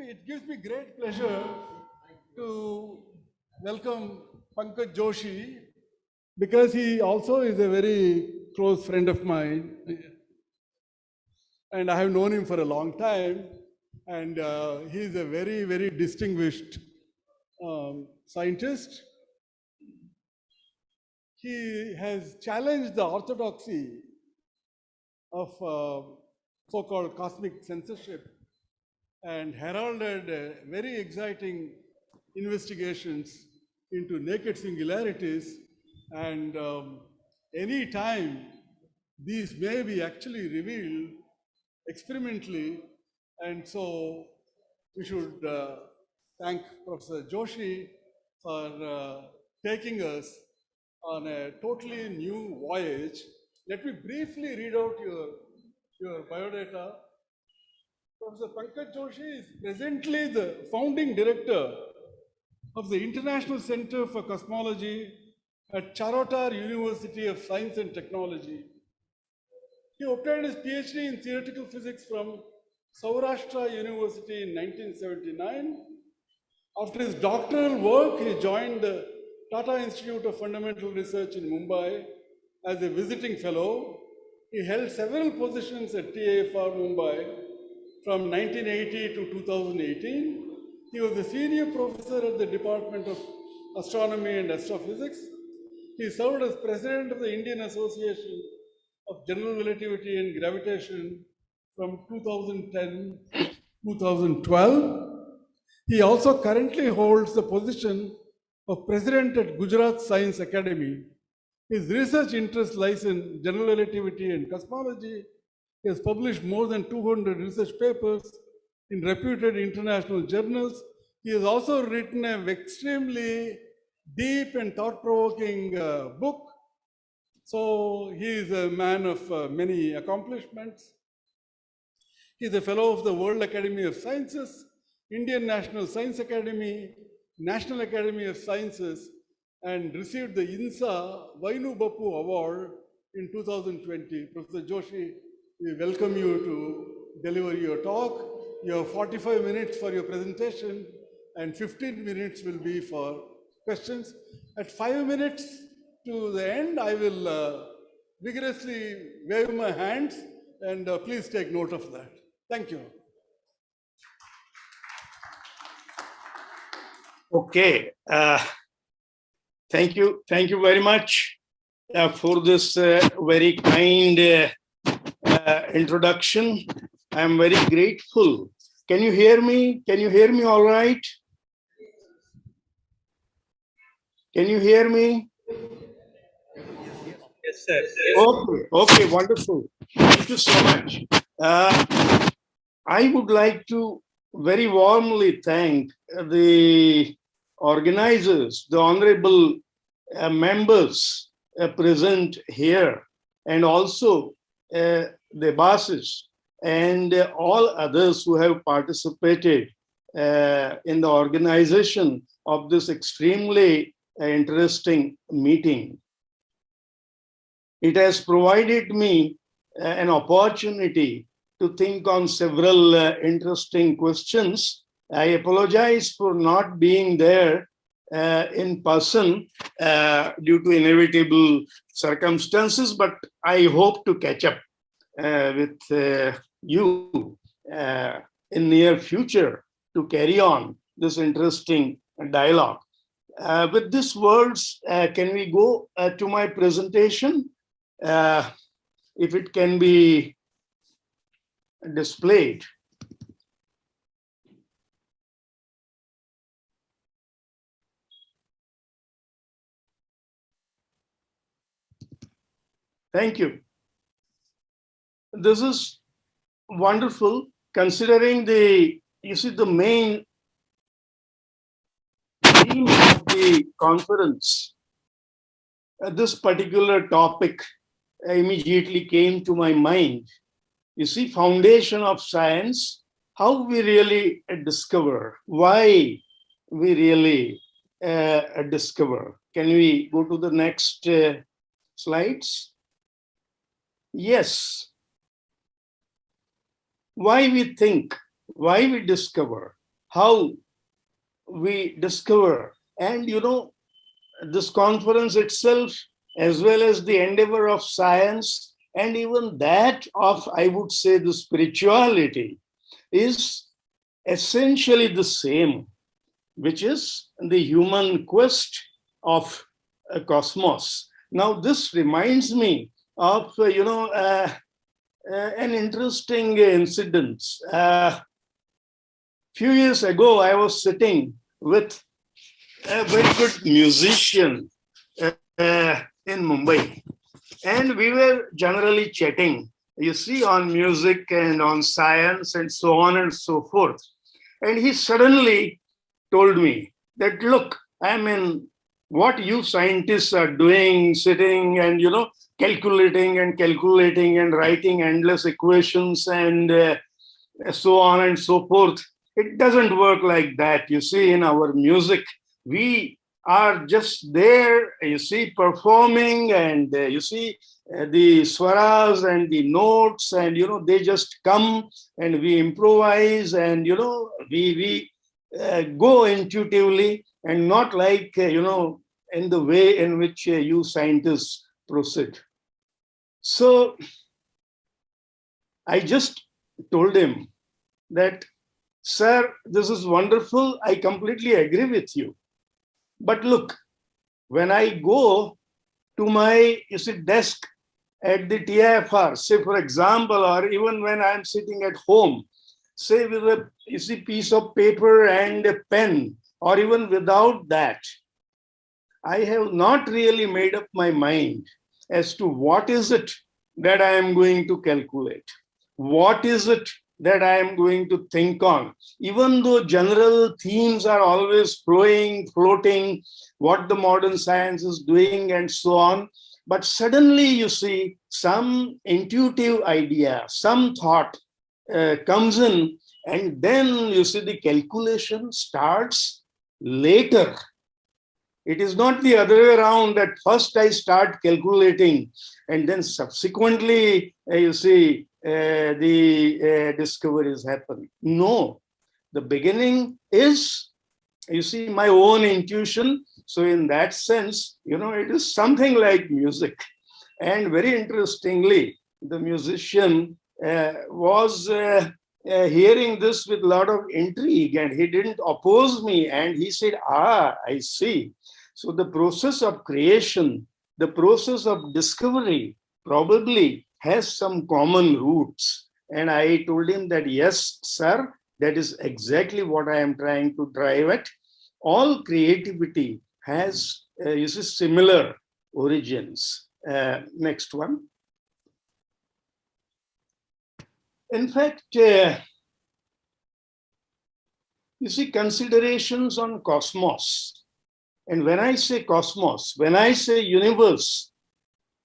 it gives me great pleasure to welcome Pankaj Joshi because he also is a very close friend of mine and I have known him for a long time and he is a very, very distinguished scientist. He has challenged the orthodoxy of so-called cosmic censorship and heralded very exciting investigations into naked singularities. And any time these may be actually revealed experimentally, and so we should thank Professor Joshi for taking us on a totally new voyage. Let me briefly read out your biodata. Professor Pankaj Joshi is presently the founding director of the International Center for Cosmology at Charotar University of Science and Technology. He obtained his PhD in theoretical physics from Saurashtra University in 1979. After his doctoral work, he joined the Tata Institute of Fundamental Research in Mumbai as a visiting fellow. He held several positions at TAFR Mumbai from 1980 to 2018. He was a senior professor at the Department of Astronomy and Astrophysics. He served as president of the Indian Association of General Relativity and Gravitation from 2010 to 2012. He also currently holds the position of president at Gujarat Science Academy. His research interest lies in general relativity and cosmology. He has published more than 200 research papers in reputed international journals. He has also written an extremely deep and thought-provoking book. So he is a man of many accomplishments. He is a fellow of the World Academy of Sciences, Indian National Science Academy, National Academy of Sciences, and received the INSA Vainu Bapu Award in 2020. Professor Joshi, we welcome you to deliver your talk. You have 45 minutes for your presentation and 15 minutes will be for questions. At 5 minutes to the end, I will vigorously wave my hands and please take note of that. Thank you. Okay. Thank you very much for this very kind introduction. I am very grateful. Can you hear me? Can you hear me all right? Can you hear me? Yes, sir. Okay, wonderful. Thank you so much. I would like to very warmly thank the organizers, the honorable members present here, and also the bosses and all others who have participated in the organization of this extremely interesting meeting. It has provided me an opportunity to think on several interesting questions. I apologize for not being there in person due to inevitable circumstances, but I hope to catch up with you in near future to carry on this interesting dialogue. With these words, can we go to my presentation? If it can be displayed. Thank you. This is wonderful considering the main theme of the conference. This particular topic immediately came to my mind. You see, foundation of science, how we really discover, why we really discover. Can we go to the next slides? Yes. Why we think, why we discover. how we discover. And this conference itself, as well as the endeavor of science, and even that of, I would say, the spirituality, is essentially the same, which is the human quest of a cosmos. Now, this reminds me of, an interesting incident. Few years ago, I was sitting with a very good musician in Mumbai, and we were generally chatting, you see, on music and on science and so on and so forth. And he suddenly told me that, look, I mean, what you scientists are doing, sitting and, calculating and writing endless equations and so on and so forth. It doesn't work like that. You see, in our music, we are just there, you see, performing, and the swaras and the notes, and they just come, and we improvise, and we go intuitively, and not like in the way in which you scientists proceed. So I just told him that, sir, this is wonderful. I completely agree with you. But look, when I go to my desk at the TIFR, say for example, or even when I'm sitting at home, say with a piece of paper and a pen, or even without that, I have not really made up my mind as to what is it that I am going to calculate. What is it that I am going to think on? Even though general themes are always floating, what the modern science is doing and so on, but suddenly you see some intuitive idea, some thought comes in, and then you see the calculation starts later. It is not the other way around, that first I start calculating and then subsequently the discoveries happen. No, the beginning is, my own intuition. So in that sense, it is something like music. And very interestingly, the musician was hearing this with a lot of intrigue, and he didn't oppose me, and he said, I see. So the process of creation, the process of discovery probably has some common roots. And I told him that, yes, sir, that is exactly what I am trying to drive at. All creativity has, similar origins. Next one. In fact, considerations on cosmos. And when I say cosmos, when I say universe,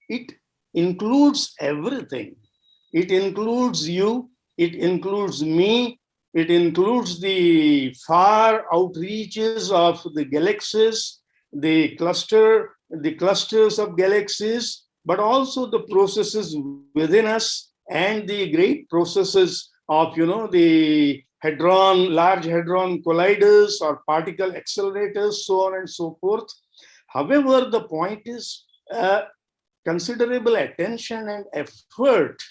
it includes everything. It includes you, it includes me, it includes the far outreaches of the galaxies, the clusters of galaxies, but also the processes within us and the great processes of, the large hadron colliders or particle accelerators, so on and so forth. However, the point is, considerable attention and effort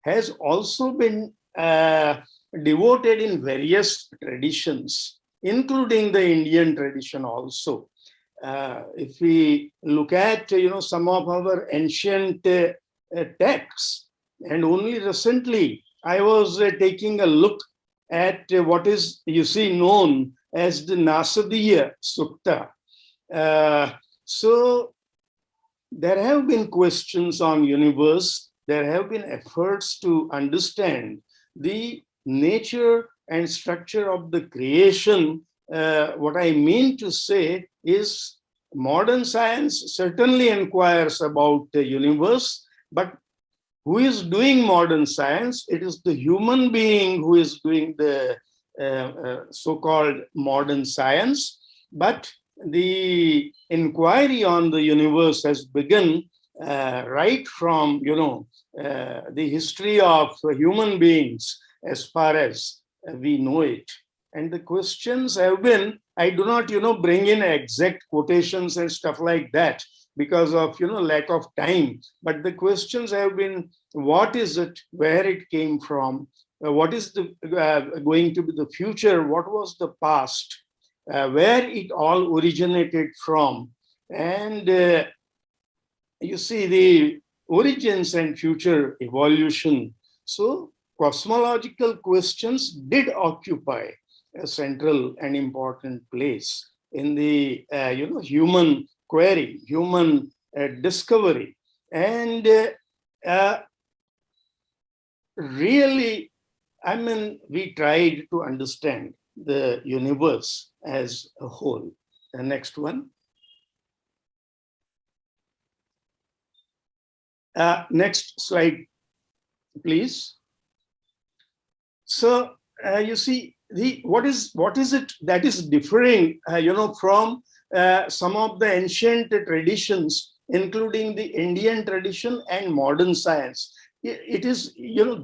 has also been devoted in various traditions, including the Indian tradition also. If we look at, some of our ancient texts, and only recently I was taking a look at what is, known as the Nasadiya Sukta. So there have been questions on universe. There have been efforts to understand the nature and structure of the creation. What I mean to say is, modern science certainly inquires about the universe, but who is doing modern science? It is the human being who is doing the so-called modern science. But the inquiry on the universe has begun right from, the history of human beings as far as we know it. And the questions have been, I do not, bring in exact quotations and stuff like that because of, lack of time. But the questions have been, what is it, where it came from, what is the going to be the future, what was the past, where it all originated from. And you see the origins and future evolution. So cosmological questions did occupy a central and important place in the human query, human discovery, and uh, really, I mean, we tried to understand the universe as a whole. The next one. Next slide, please. So you see, what is it that is differing, from some of the ancient traditions, including the Indian tradition and modern science. It is,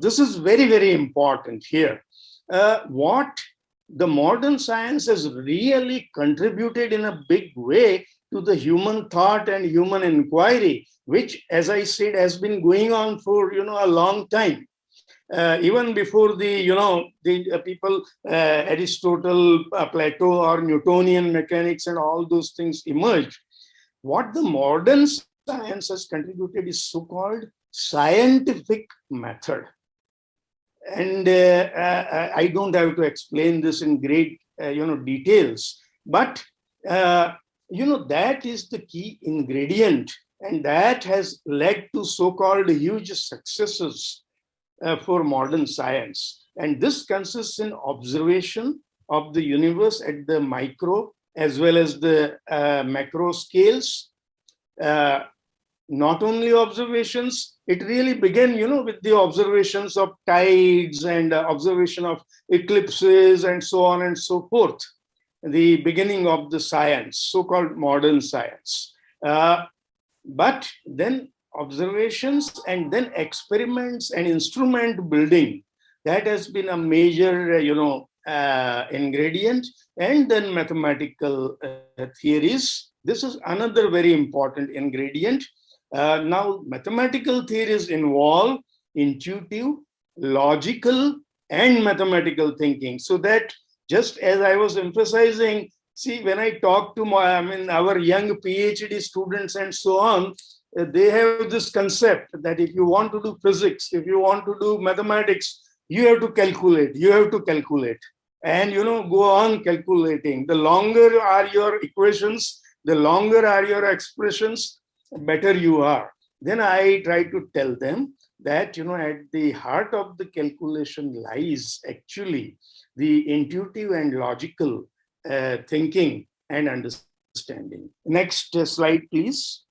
this is very, very important here. What the modern science has really contributed in a big way to the human thought and human inquiry, which, as I said, has been going on for, a long time. Even before the people, Aristotle, Plato, or Newtonian mechanics and all those things emerged, what the modern science has contributed is so-called scientific method. And I don't have to explain this in great, details, but that is the key ingredient, and that has led to so-called huge successes for modern science. And this consists in observation of the universe at the micro as well as the macro scales. Not only observations, it really began, with the observations of tides and observation of eclipses and so on and so forth. The beginning of the science, so-called modern science. But then observations and then experiments and instrument building, that has been a major ingredient. And then mathematical theories, this is another very important ingredient. Now mathematical theories involve intuitive, logical, and mathematical thinking. So that, just as I was emphasizing, see, when I talk to our young PhD students and so on, they have this concept that if you want to do physics, if you want to do mathematics, you have to calculate, and go on calculating. The longer are your equations, the longer are your expressions, better you are. Then I try to tell them that at the heart of the calculation lies actually the intuitive and logical thinking and understanding. Next slide, please.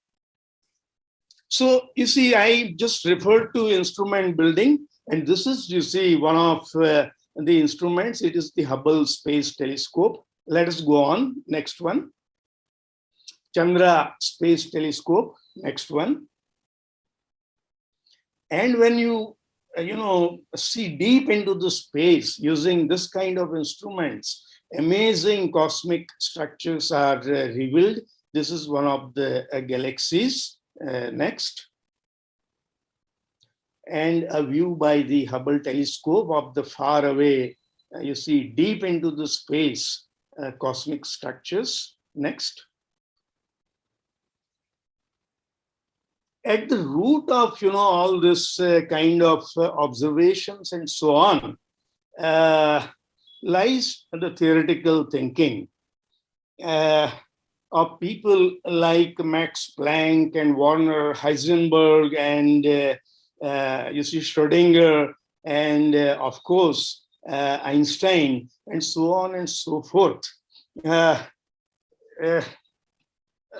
So you see, I just referred to instrument building, and this is, you see, one of the instruments. It is the Hubble Space Telescope. Let us go on. Next one. Chandra Space Telescope. Next one. And when you see deep into the space using this kind of instruments, amazing cosmic structures are revealed. This is one of the galaxies. Next. And a view by the Hubble telescope of the far away, you see deep into the space, cosmic structures. Next. At the root of all this kind of observations and so on lies the theoretical thinking of people like Max Planck and Werner Heisenberg and you see Schrödinger and of course Einstein and so on and so forth.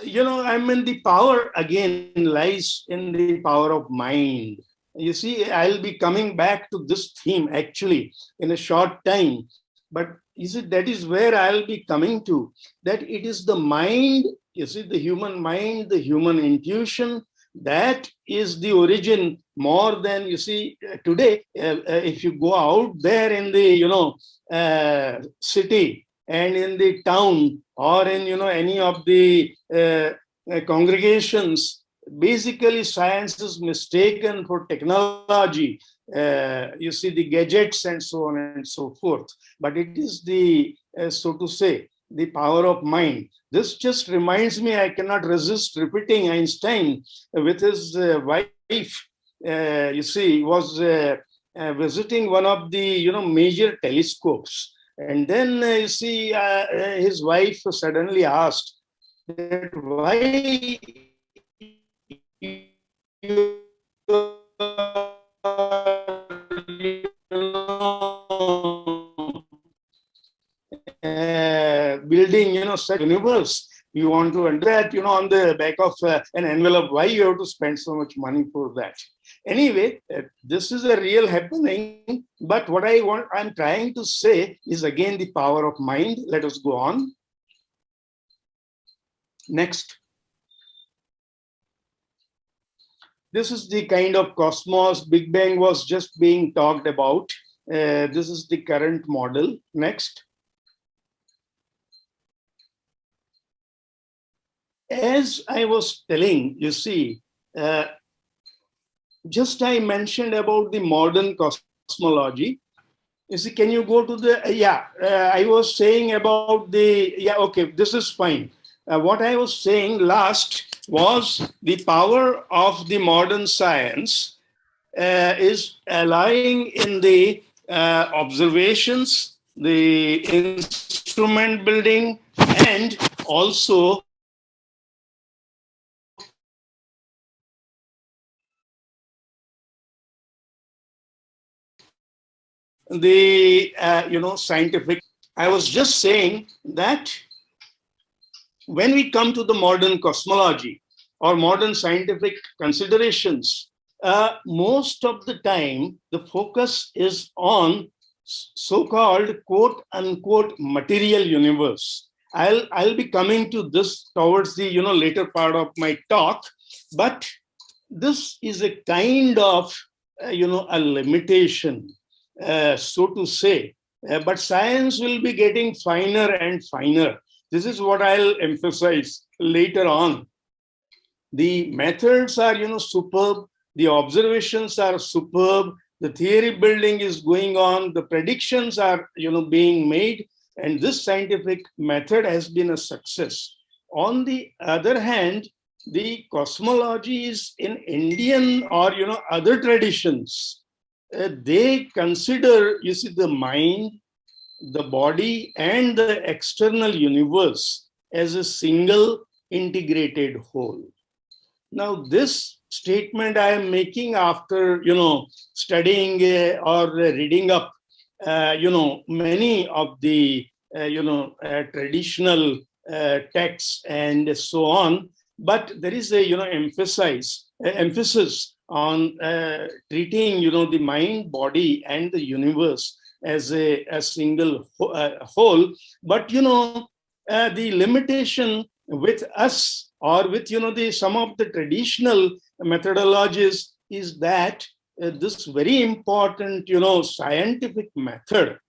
The power again lies in the power of mind. You see, I'll be coming back to this theme actually in a short time. But you see, that is where I'll be coming to, that it is the mind, you see, the human mind, the human intuition, That is the origin more than, you see, today, if you go out there in the, city and in the town or in, any of the congregations, basically science is mistaken for technology. You see the gadgets and so on and so forth. But it is the, so to say, the power of mind. This just reminds me, I cannot resist repeating Einstein with his wife. You see, was visiting one of the, major telescopes. And then, you see, his wife suddenly asked that why building, such universe. You want to enter that, on the back of an envelope. Why you have to spend so much money for that? Anyway, this is a real happening. But what I'm trying to say is again the power of mind. Let us go on. Next. This is the kind of cosmos. Big Bang was just being talked about. This is the current model. Next. As I was telling, you see, just I mentioned about the modern cosmology. You see, can you go to the, I was saying about the, okay, this is fine. What I was saying last was the power of the modern science is lying in the observations, the instrument building, and also the scientific. I was just saying that when we come to the modern cosmology or modern scientific considerations, most of the time the focus is on so-called quote unquote material universe. I'll be coming to this towards the later part of my talk, but this is a kind of a limitation, so to say. But science will be getting finer and finer. This is what I'll emphasize later on. The methods are, superb. The observations are superb. The theory building is going on. The predictions are, being made. And this scientific method has been a success. On the other hand, the cosmologies in Indian or, other traditions, they consider, you see, the mind, the body, and the external universe as a single integrated whole. Now, this statement I am making after, studying or reading up, many of the, traditional texts and so on. But there is a, emphasis on treating, the mind, body, and the universe as a single whole. But, the limitation with us or with, some of the traditional methodologies is that this very important, scientific method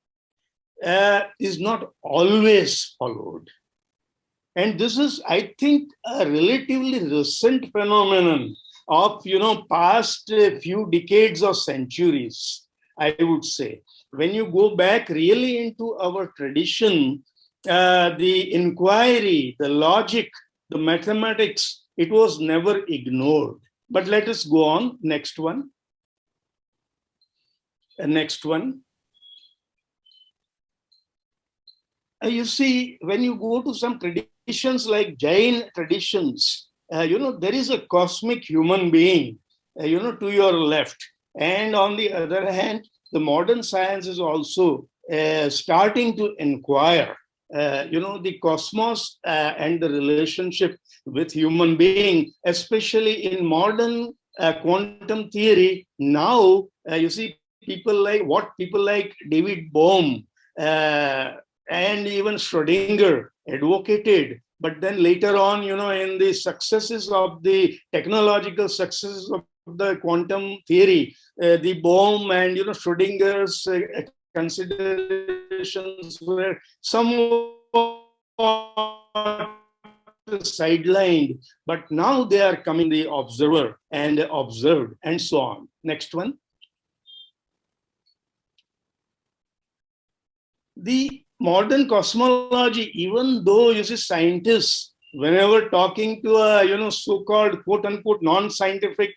is not always followed. And this is, I think, a relatively recent phenomenon of, past few decades or centuries, I would say. When you go back really into our tradition, the inquiry, the logic, the mathematics, it was never ignored. But let us go on. Next one. Next one. You see, when you go to some traditions like Jain traditions, there is a cosmic human being, to your left. And on the other hand, the modern science is also starting to inquire, the cosmos and the relationship with human being, especially in modern quantum theory. Now, you see, people like David Bohm and even Schrodinger advocated But then later on, in the successes of the technological successes of the quantum theory, the Bohm and Schrodinger's considerations were somewhat sidelined, but now they are coming the observer and observed and so on. Next one. The modern cosmology, even though you see scientists, whenever talking to a so-called quote unquote non-scientific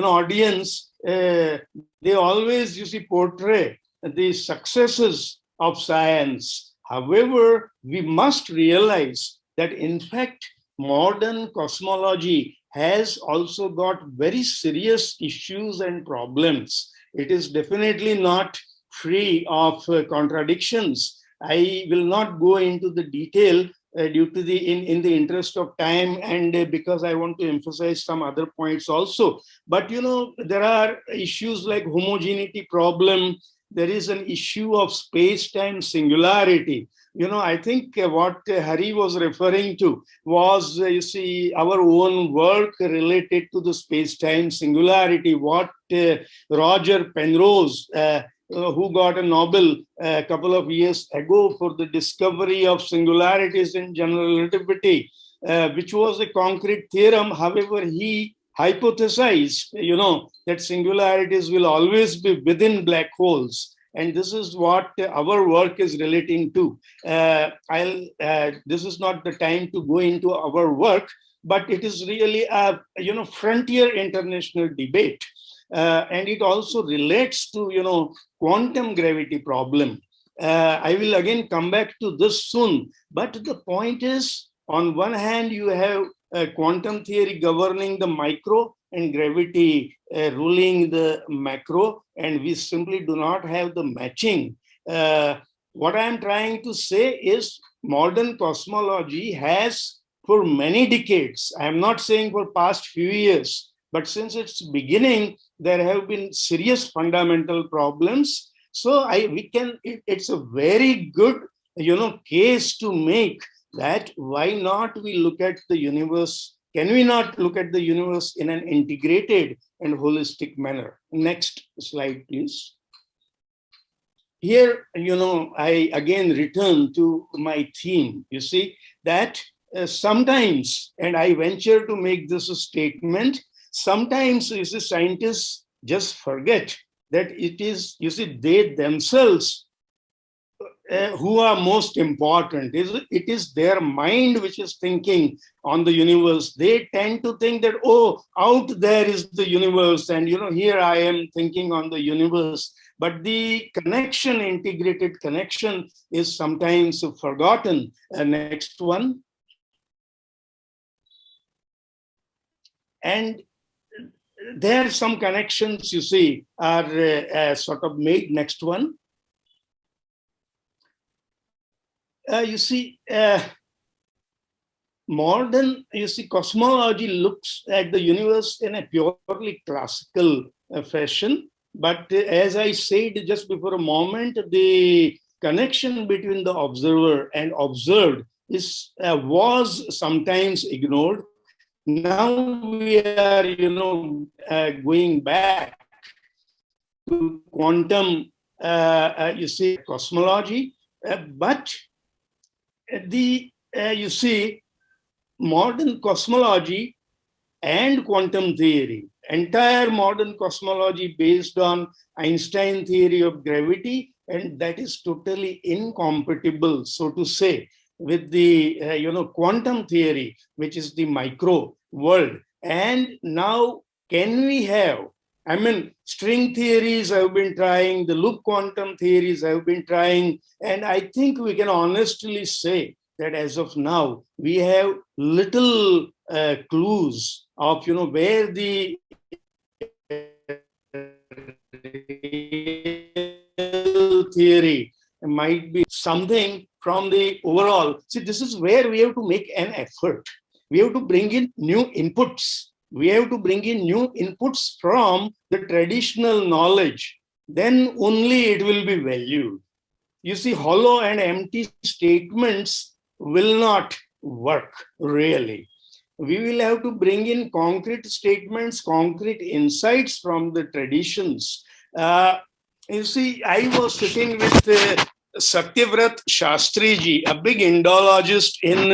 audience, they always portray the successes of science. However, we must realize that in fact modern cosmology has also got very serious issues and problems. It is definitely not free of contradictions. I will not go into the detail due to in the interest of time, and because I want to emphasize some other points also. But there are issues like homogeneity problem. There is an issue of space-time singularity. I think what Hari was referring to was, our own work related to the space-time singularity. What Roger Penrose, who got a Nobel a couple of years ago for the discovery of singularities in general relativity, which was a concrete theorem. However, he hypothesized, that singularities will always be within black holes. And this is what our work is relating to. This is not the time to go into our work, but it is really a frontier international debate. And it also relates to quantum gravity problem. I will again come back to this soon, but the point is, on one hand you have quantum theory governing the micro and gravity ruling the macro, and we simply do not have the matching. What I am trying to say is modern cosmology has for many decades, I am not saying for past few years, but since its beginning, there have been serious fundamental problems. So it's a very good, case to make that why not we look at the universe? Can we not look at the universe in an integrated and holistic manner? Next slide, please. Here, I again return to my theme. You see that sometimes, and I venture to make this a statement, sometimes scientists just forget that it is, they themselves who are most important. It is their mind which is thinking on the universe. They tend to think that, oh, out there is the universe, and here I am thinking on the universe. But the connection, integrated connection, is sometimes forgotten. Next one. And there are some connections, are sort of made. Next one. Modern, cosmology looks at the universe in a purely classical fashion. But as I said just before a moment, the connection between the observer and observed was sometimes ignored. Now we are, going back to quantum, cosmology, but modern cosmology and quantum theory, entire modern cosmology based on Einstein theory of gravity, and that is totally incompatible, so to say, with the quantum theory, which is the micro world. And now, can we have, string theories have been trying, the loop quantum theories have been trying, and I think we can honestly say that as of now, we have little clues of, where the theory might be something from the overall. See, this is where we have to make an effort. We have to bring in new inputs. We have to bring in new inputs from the traditional knowledge. Then only it will be valued. Hollow and empty statements will not work, really. We will have to bring in concrete statements, concrete insights from the traditions. You see, I was sitting with Satyavrat Shastriji, a big Indologist in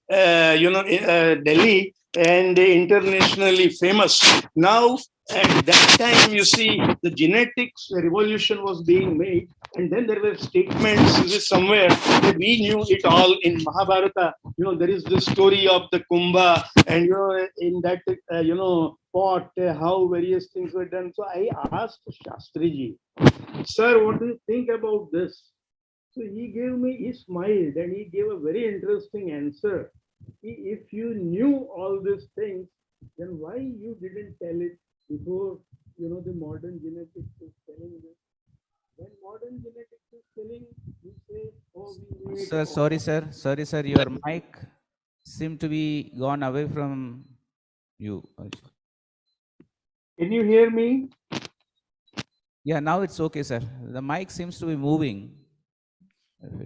Delhi, and internationally famous. Now, at that time, you see, the genetics revolution was being made, and then there were statements somewhere that we knew it all in Mahabharata. There is this story of the Kumbha, and in that pot, how various things were done. So I asked Shastriji, sir, what do you think about this? So he smiled and he gave a very interesting answer. If you knew all these things, then why you didn't tell it before, the modern genetics is telling this? When modern genetics is telling, we say, oh, we made Sir, sorry, sir. Sorry, sir. Your mic seem to be gone away from you. Can you hear me? Yeah, now it's okay, sir. The mic seems to be moving.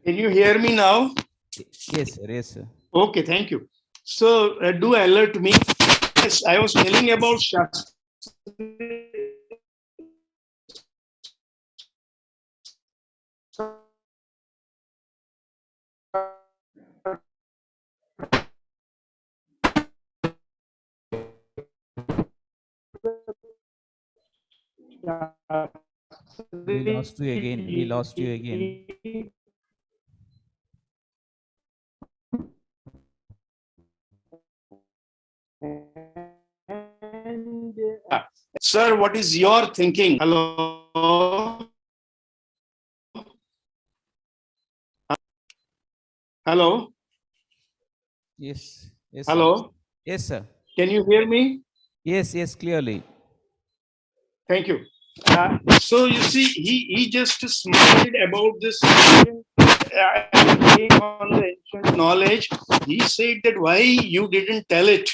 Can you hear me now? Yes, sir. Yes, sir. Okay, thank you. So do alert me. Yes, I was telling about Shastri. We lost you again. We lost you again. And, sir, what is your thinking? Hello? Hello? Yes. Yes, sir. Hello? Yes, sir. Can you hear me? Yes, yes, clearly. Thank you. So you see, he just smiled about this ancient, came on the ancient knowledge. He said that why you didn't tell it,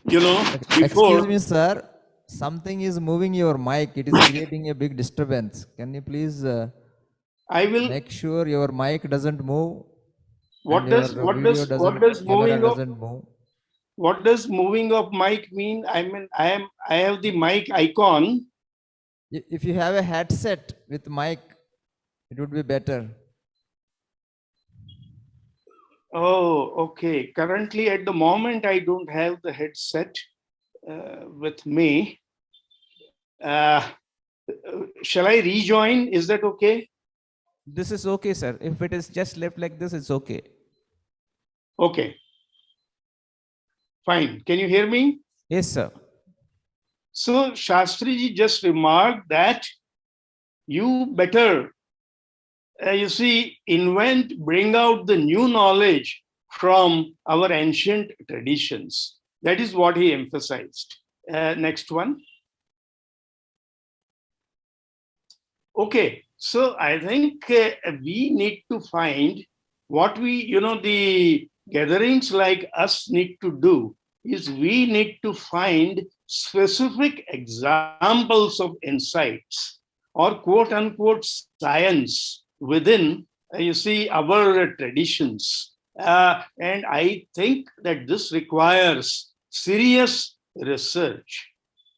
Excuse before. me, sir. Something is moving your mic. It is creating a big disturbance. Can you please I will. make sure your mic doesn't move and What your does what video does what doesn't, does camera moving of doesn't move? what does moving of mic mean? I mean, I have the mic icon. If you have a headset with mic, it would be better. Oh, okay. Currently, at the moment, I don't have the headset with me. Shall I rejoin? Is that okay? This is okay, sir. If it is just left like this, it's okay. Okay. Fine. Can you hear me? Yes, sir. So, Shastriji just remarked that you better, bring out the new knowledge from our ancient traditions. That is what he emphasized. Next one. Okay, so I think we need to find what the gatherings like us need to do is we need to find specific examples of insights or quote unquote science within, our traditions. And I think that this requires serious research.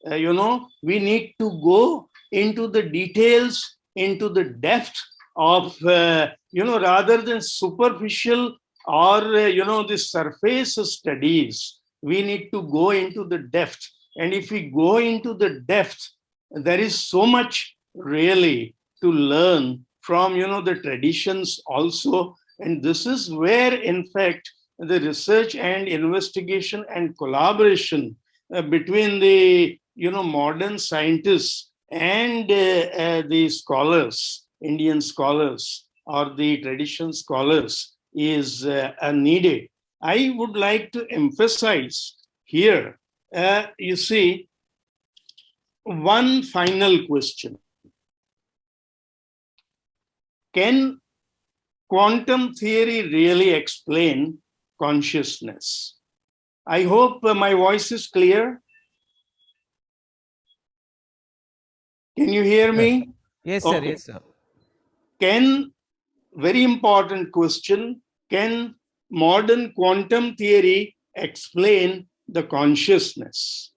We need to go into the details, into the depth of, rather than superficial or, the surface studies, we need to go into the depth. And if we go into the depth, there is so much really to learn from, the traditions also. And this is where, in fact, the research and investigation and collaboration between the modern scientists and the scholars, Indian scholars or the tradition scholars is needed. I would like to emphasize here, one final question. Can quantum theory really explain consciousness? I hope my voice is clear. Can you hear me? Yes, sir. Okay. Yes, sir. Very important question, can modern quantum theory explain the consciousness?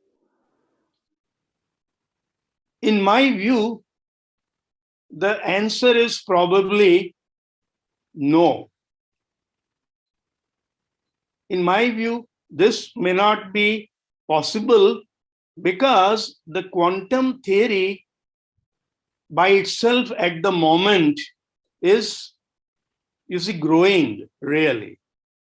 In my view, the answer is probably no. In my view, this may not be possible because the quantum theory by itself at the moment is, you see, growing really.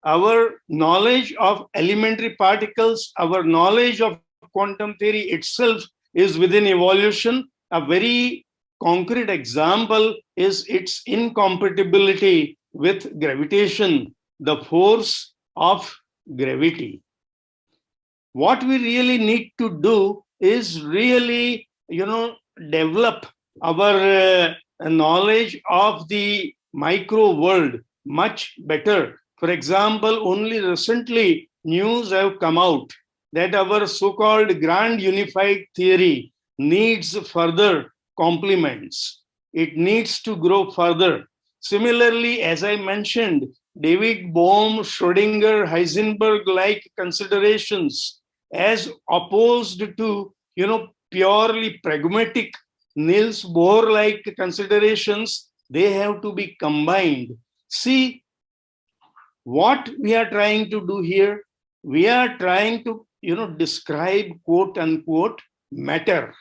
Our knowledge of elementary particles, our knowledge of quantum theory itself is within evolution. A very concrete example is its incompatibility with gravitation, the force of gravity. What we really need to do is really, develop our knowledge of the micro world much better. For example, only recently news have come out that our so-called grand unified theory needs further complements. It needs to grow further. Similarly, as I mentioned, David Bohm, Schrodinger, Heisenberg-like considerations as opposed to, purely pragmatic Niels Bohr-like considerations, they have to be combined. See, what we are trying to do here, we are trying to, describe, quote unquote, matter.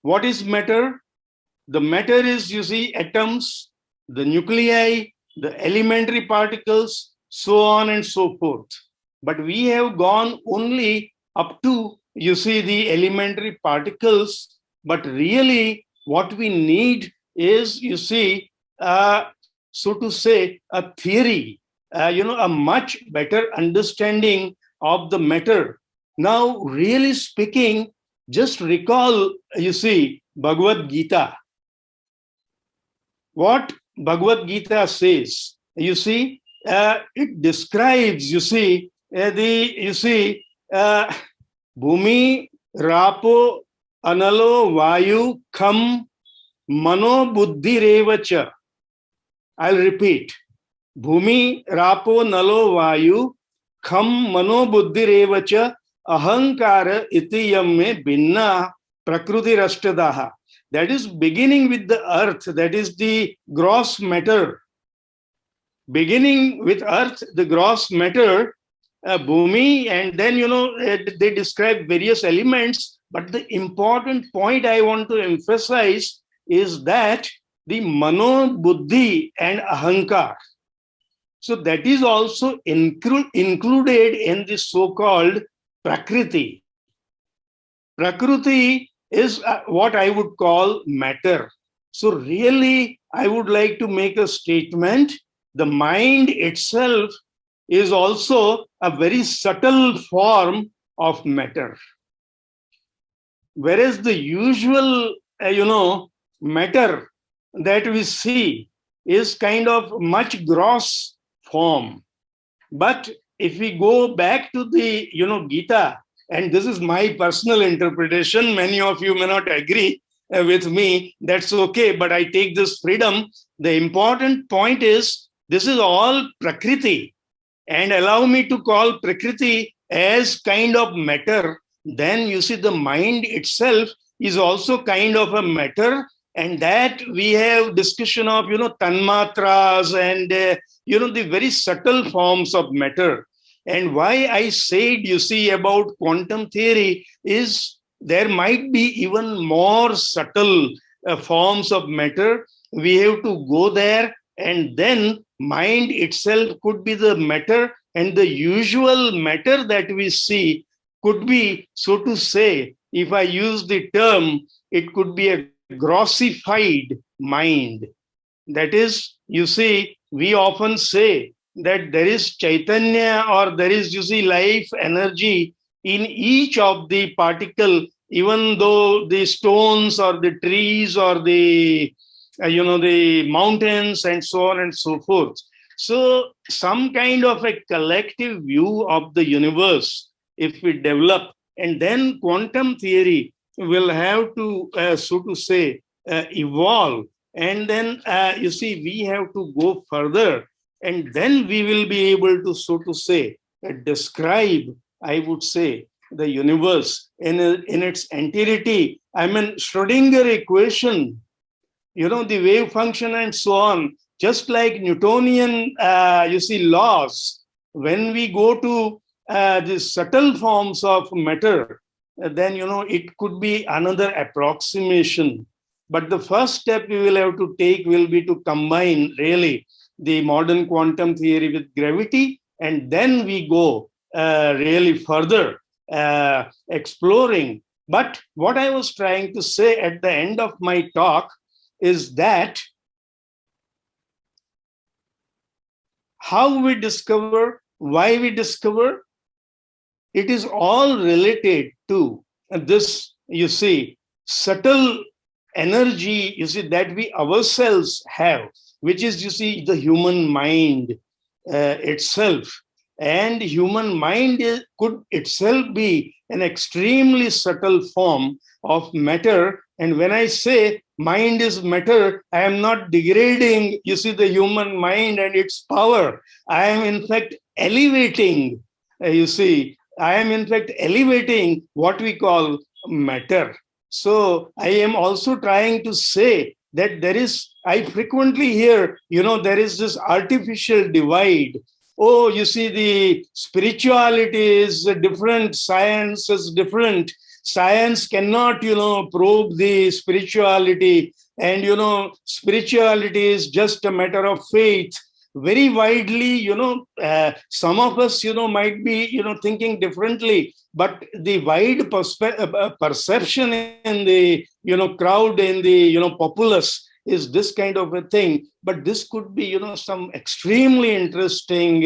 What is matter? The matter is, you see, atoms, the nuclei, the elementary particles, so on and so forth. But we have gone only up to, you see, the elementary particles. But really, what we need is, you see, so to say, a theory, a much better understanding of the matter. Now, really speaking, just recall, you see, Bhagavad Gita. What Bhagavad Gita says, you see, it describes, you see, Bhumi, Rapo, Analo, Vayu, Kham, Mano, Buddhi, Revacha. I'll repeat. Bhumi, Rapo, Nalo, Vayu, Kham, Mano, Buddhi, Revacha, Ahankara, Iti, Yamme, Binna, Prakriti, Rashtadaha. That is beginning with the earth, that is the gross matter. Beginning with earth, the gross matter, Bhumi, and then, they describe various elements. But the important point I want to emphasize is that the Mano, Buddhi, and Ahankar. So that is also included in the so-called Prakriti. Prakriti is what I would call matter. So really, I would like to make a statement. The mind itself is also a very subtle form of matter. Whereas the usual, matter that we see is kind of much gross form. But if we go back to the, Gita, and this is my personal interpretation, many of you may not agree with me, that's okay, but I take this freedom. The important point is, this is all Prakriti, and allow me to call Prakriti as kind of matter. Then you see the mind itself is also kind of a matter, and that we have discussion of, tanmatras and, the very subtle forms of matter. And why I said, you see, about quantum theory is there might be even more subtle forms of matter. We have to go there, and then mind itself could be the matter, and the usual matter that we see could be, so to say, if I use the term, it could be a grossified mind. That is, you see, we often say that there is Chaitanya, or there is, you see, life energy in each of the particle, even though the stones or the trees or the, the mountains and so on and so forth. So some kind of a collective view of the universe, if we develop, and then quantum theory will have to, so to say, evolve. And then, you see, we have to go further. And then we will be able to, so to say, describe, I would say, the universe in its entirety. I mean, Schrodinger equation, the wave function and so on, just like Newtonian, laws, when we go to the subtle forms of matter, then, it could be another approximation. But the first step we will have to take will be to combine really the modern quantum theory with gravity, and then we go really further exploring. But what I was trying to say at the end of my talk is that how we discover, why we discover, it is all related to this, subtle energy, that we ourselves have, which is, the human mind itself. And human mind could itself be an extremely subtle form of matter. And when I say mind is matter, I am not degrading, the human mind and its power. I am in fact elevating, I am in fact elevating what we call matter. So I am also trying to say that I frequently hear, there is this artificial divide. Oh, the spirituality is different, science is different. Science cannot, probe the spirituality. And, spirituality is just a matter of faith. Very widely, some of us, might be, thinking differently. But the wide perception in the, crowd, in the, populace is this kind of a thing. But this could be, some extremely interesting,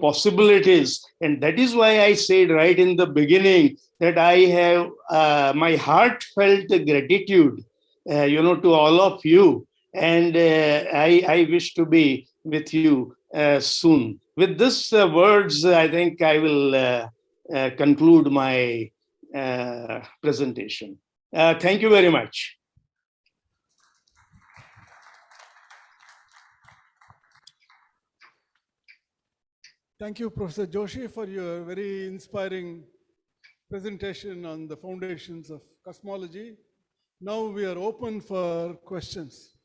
possibilities. And that is why I said right in the beginning that I have my heartfelt gratitude, to all of you. And I wish to be with you soon. With this words, I think I will conclude my presentation. Thank you very much. Thank you, Professor Joshi, for your very inspiring presentation on the foundations of cosmology. Now we are open for questions.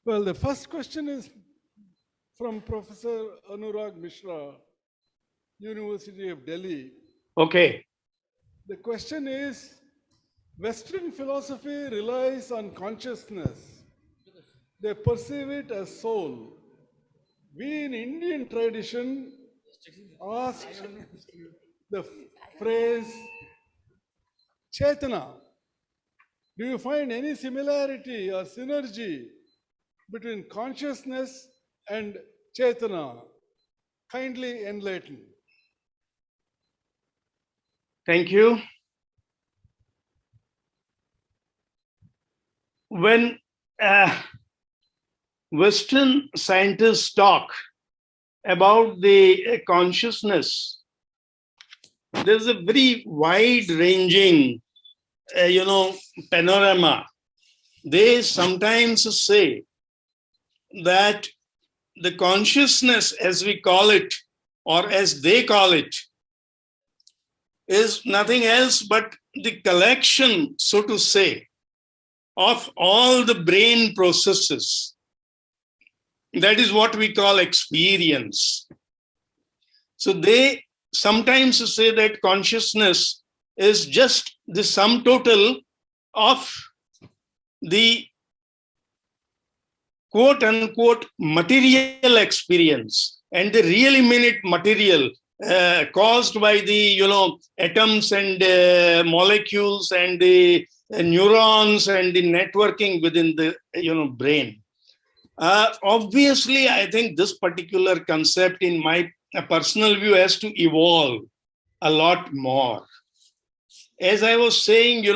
Well, the first question is from Professor Anurag Mishra, University of Delhi. Okay. The question is, Western philosophy relies on consciousness. They perceive it as soul. We in Indian tradition asked the phrase Chetana. Do you find any similarity or synergy between consciousness and Chetana? Kindly enlighten. Thank you. When Western scientists talk about the consciousness, there's a very wide-ranging, panorama. They sometimes say that the consciousness, as we call it, or as they call it, is nothing else but the collection, so to say, of all the brain processes. That is what we call experience. So they sometimes say that consciousness is just the sum total of the quote unquote material experience, and they really mean it material, caused by the atoms and molecules and the neurons and the networking within the brain. Obviously, I think this particular concept, in my personal view, has to evolve a lot more. As I was saying,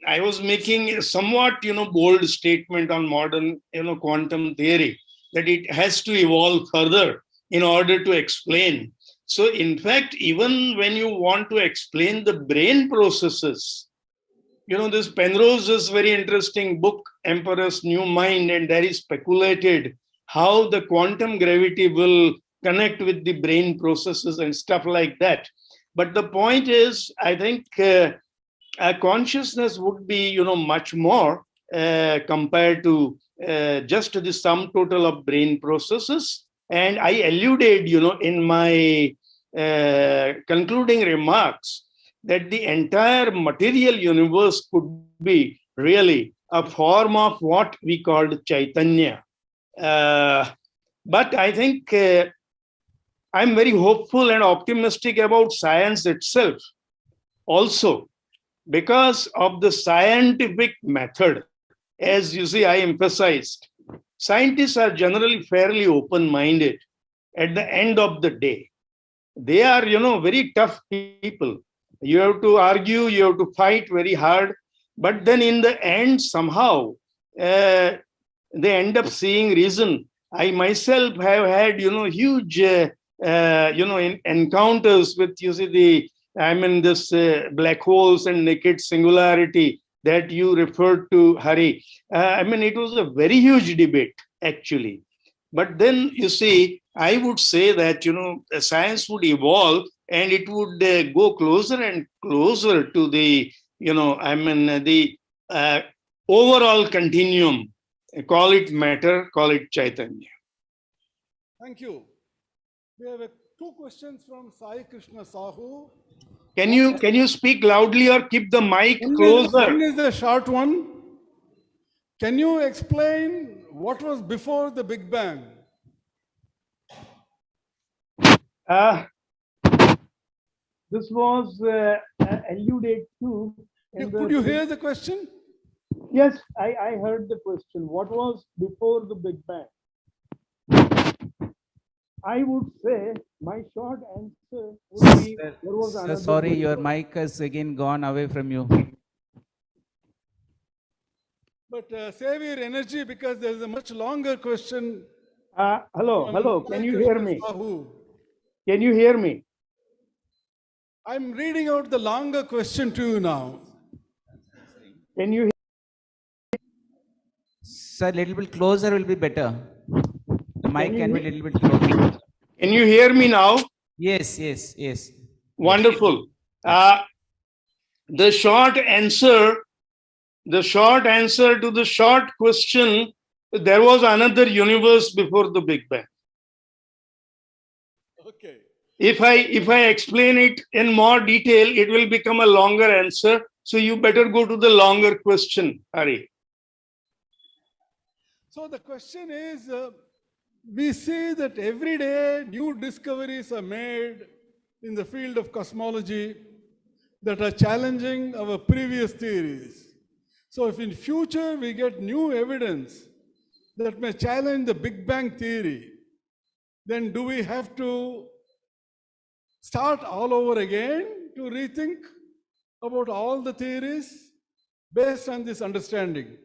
I was making a somewhat bold statement on modern quantum theory, that it has to evolve further in order to explain. So in fact, even when you want to explain the brain processes, this Penrose's very interesting book, Emperor's New Mind, and there is speculated how the quantum gravity will connect with the brain processes and stuff like that. But the point is, I think consciousness would be, much more compared to just the sum total of brain processes. And I alluded, in my concluding remarks that the entire material universe could be really a form of what we called Chaitanya. But I think I'm very hopeful and optimistic about science itself also, because of the scientific method. As you see, I emphasized, scientists are generally fairly open-minded at the end of the day. They are, very tough people. You have to argue, you have to fight very hard, but then in the end, somehow, they end up seeing reason. I myself have had, huge, encounters with, this black holes and naked singularity that you referred to, Hari. It was a very huge debate, actually. But then, you see, I would say that, science would evolve and it would go closer and closer to the, the overall continuum. Call it matter, call it Chaitanya. Thank you. We have two questions from Sai Krishna Sahu. Can you speak loudly or keep the mic closer? One is a short one. Can you explain what was before the Big Bang? This was alluded to. Could you hear the question? Yes, I heard the question. What was before the Big Bang? I would say my short answer would be there was Sir, another. sorry, your mic has again gone away from you. But save your energy because there is a much longer question. Hello, can you hear me? Sahu. Can you hear me? I'm reading out the longer question to you now. Can you hear? Sir, a little bit closer will be better. The mic can be a little bit closer. Can you hear me now? Yes. Wonderful. The short answer to the short question, there was another universe before the Big Bang. Okay. If I explain it in more detail, it will become a longer answer. So you better go to the longer question, Hari. So the question is, we see that every day new discoveries are made in the field of cosmology that are challenging our previous theories. So if in future we get new evidence that may challenge the Big Bang theory, then do we have to start all over again to rethink about all the theories based on this understanding?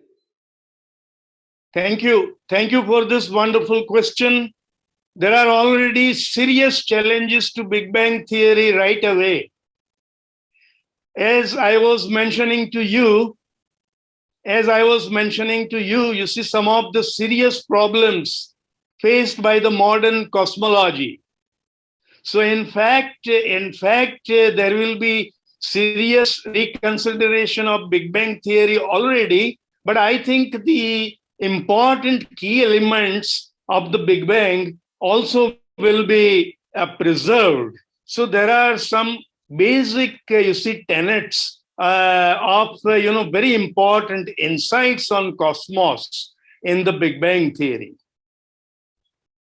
Thank you. Thank you for this wonderful question. There are already serious challenges to Big Bang theory right away. As I was mentioning to you, you see some of the serious problems faced by the modern cosmology. So in fact, there will be serious reconsideration of Big Bang theory already, but I think the important key elements of the Big Bang also will be preserved. So there are some basic, tenets of, very important insights on cosmos in the Big Bang theory.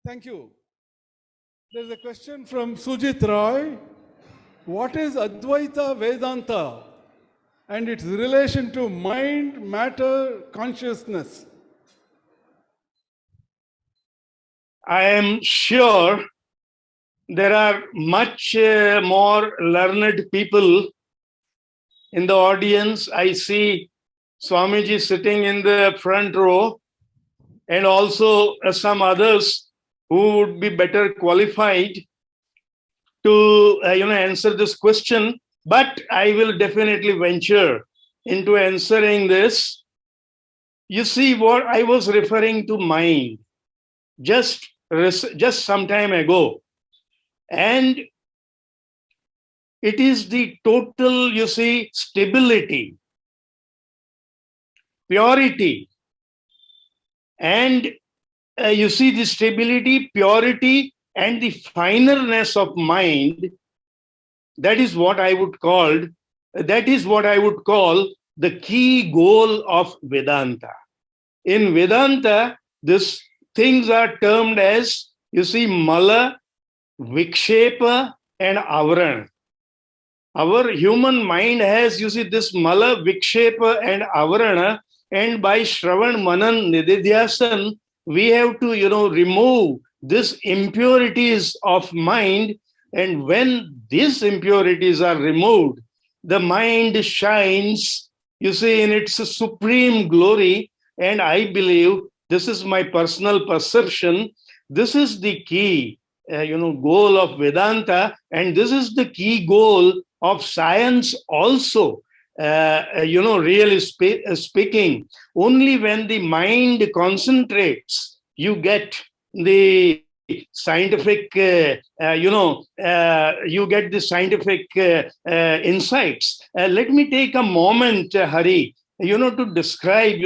Thank you. There's a question from Sujit Roy. What is Advaita Vedanta and its relation to mind, matter, consciousness? I am sure there are much more learned people in the audience. I see Swamiji sitting in the front row, and also some others who would be better qualified to answer this question. But I will definitely venture into answering this. You see, what I was referring to mind just some time ago. And it is the total, you see, stability, purity, and you see the stability, purity, and the fineness of mind. That is what I would call the key goal of Vedanta. In Vedanta, these things are termed as, you see, Mala, Vikshepa, and Avarana. Our human mind has, you see, this Mala, Vikshepa, and Avarana, and by Shravan, Manan, Nididhyasan, we have to, remove these impurities of mind. And when these impurities are removed, the mind shines, you see, in its supreme glory. And I believe, this is my personal perception, this is the key, goal of Vedanta, and this is the key goal of science also. Really speaking, only when the mind concentrates, you get the scientific, insights. Let me take a moment, Hari, to describe,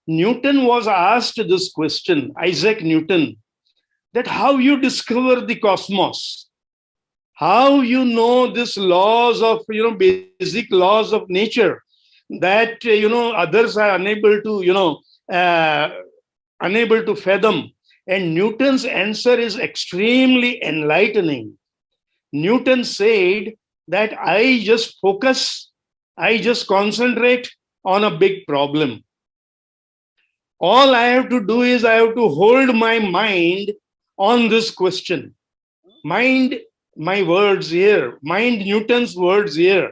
Newton was asked this question, Isaac Newton, that how you discover the cosmos, how you know these laws of, basic laws of nature that, others are unable to fathom. And Newton's answer is extremely enlightening. Newton said that I just focus, I just concentrate on a big problem. All I have to do is I have to hold my mind on this question. Mind my words here, mind Newton's words here.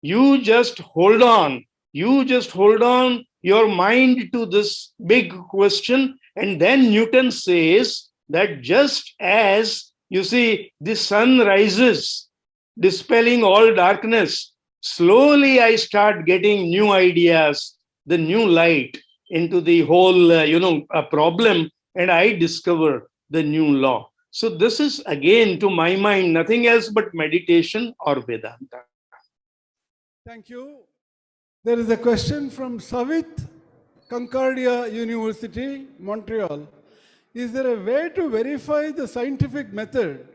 You just hold on. You just hold on your mind to this big question. And then Newton says that just as, you see, the sun rises, dispelling all darkness, slowly I start getting new ideas, the new light into the whole, problem, and I discover the new law. So this is, again, to my mind, nothing else but meditation or Vedanta. Thank you. There is a question from Savit, Concordia University, Montreal. Is there a way to verify the scientific method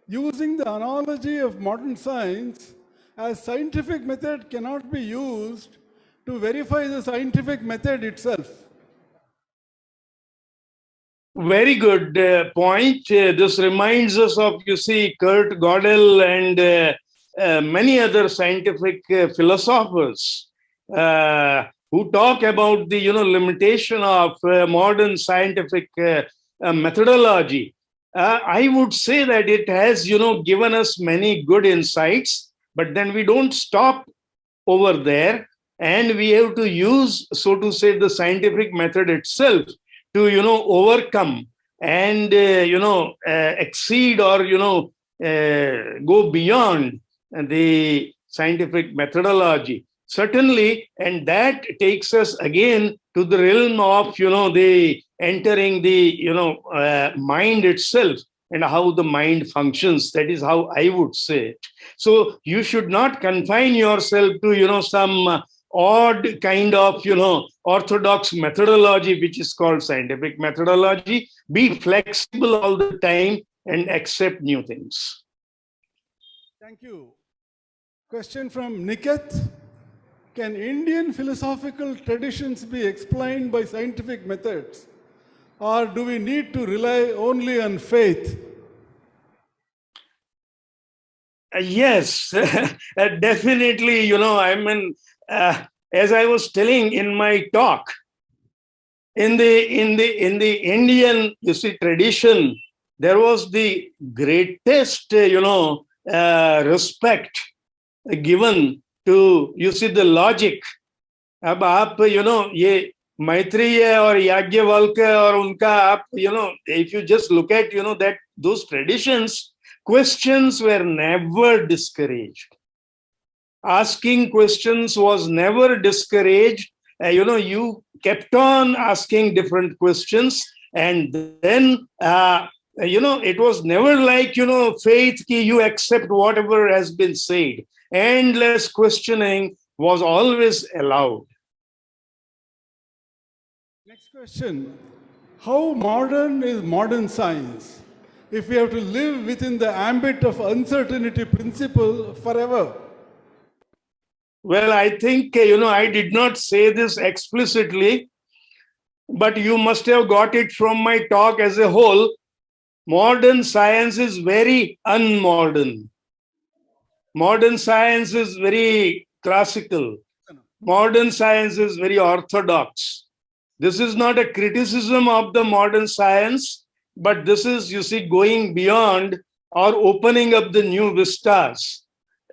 using the analogy of modern science, as scientific method cannot be used to verify the scientific method itself? Very good point. This reminds us of, you see, Kurt Gödel and many other scientific philosophers who talk about the, limitation of modern scientific methodology. I would say that it has, given us many good insights, but then we don't stop over there, and we have to use, so to say, the scientific method itself to, overcome and, exceed or, go beyond the scientific methodology. Certainly, and that takes us again to the realm of, the entering the, mind itself and how the mind functions. That is how I would say it. So you should not confine yourself to, some odd kind of, orthodox methodology, which is called scientific methodology. Be flexible all the time and accept new things. Thank you. Question from Niket. Can Indian philosophical traditions be explained by scientific methods, or do we need to rely only on faith? Yes, definitely. As I was telling in my talk, in the Indian, you see, tradition, there was the greatest, respect given to, you see, the logic. अब आप, ये मैत्रेय और याज्ञवल्क्य और उनका आप, if you just look at, that those traditions, questions were never discouraged. Asking questions was never discouraged. You kept on asking different questions, and then it was never like faith ki you accept whatever has been said. Endless questioning was always allowed. Next question. How modern is modern science if we have to live within the ambit of uncertainty principle forever? Well, I think, I did not say this explicitly, but you must have got it from my talk as a whole. Modern science is very unmodern. Modern science is very classical. Modern science is very orthodox. This is not a criticism of the modern science, but this is, going beyond or opening up the new vistas.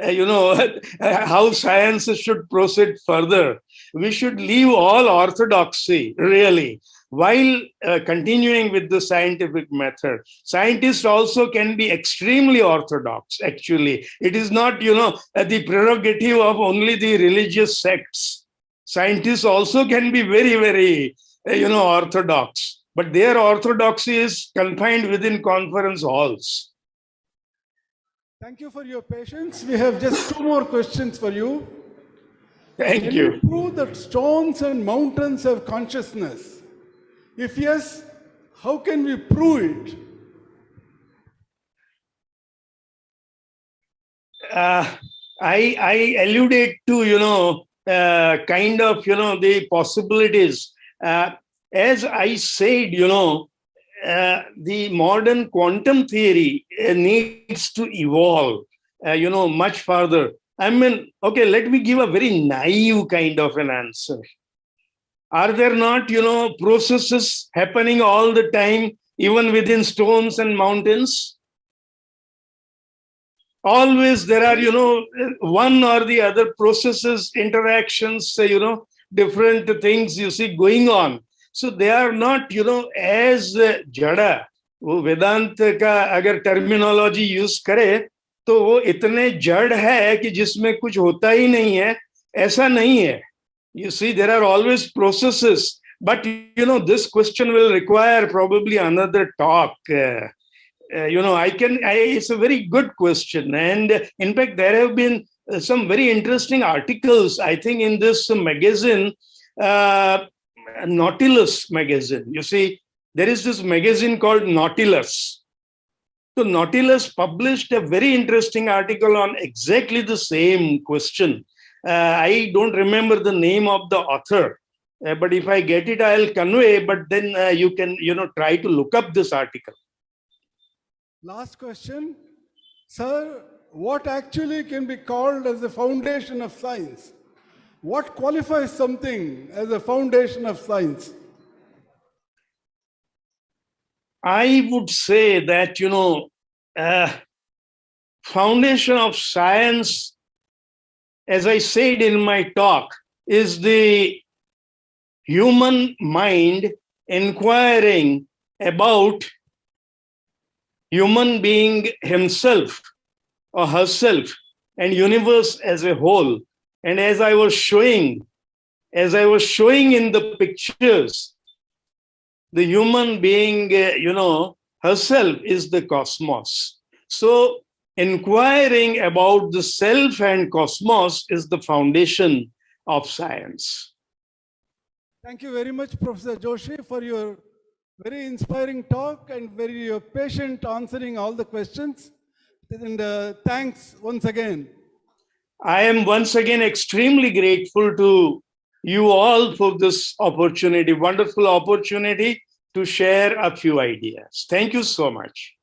How science should proceed further. We should leave all orthodoxy, really, while continuing with the scientific method. Scientists also can be extremely orthodox, actually. It is not, the prerogative of only the religious sects. Scientists also can be very, very, orthodox, but their orthodoxy is confined within conference halls. Thank you for your patience. We have just 2 more questions for you. Thank Can you. you prove that stones and mountains have consciousness? If yes, how can we prove it? I alluded to, kind of, the possibilities. As I said, the modern quantum theory needs to evolve, much further. I mean, okay, let me give a very naive kind of an answer. Are there not, processes happening all the time, even within stones and mountains? Always there are, one or the other processes, interactions, different things going on. So they are not, as jada. वो वेदांत का अगर terminology use करे तो वो इतने जड़ है कि जिसमें कुछ होता ही नहीं है, ऐसा नहीं है. You see, there are always processes, but this question will require probably another talk. It's a very good question, and in fact, there have been some very interesting articles. I think in this magazine, Nautilus magazine. You see, there is this magazine called Nautilus. So Nautilus published a very interesting article on exactly the same question. I don't remember the name of the author, but if I get it, I'll convey. But then you can, try to look up this article. Last question. Sir, what actually can be called as the foundation of science? What qualifies something as a foundation of science? I would say that, foundation of science, as I said in my talk, is the human mind inquiring about human being himself or herself and universe as a whole. And as I was showing in the pictures, the human being, herself is the cosmos. So inquiring about the self and cosmos is the foundation of science. Thank you very much, Professor Joshi, for your very inspiring talk and very patient answering all the questions. And thanks once again. I am once again extremely grateful to you all for this opportunity, wonderful opportunity to share a few ideas. Thank you so much.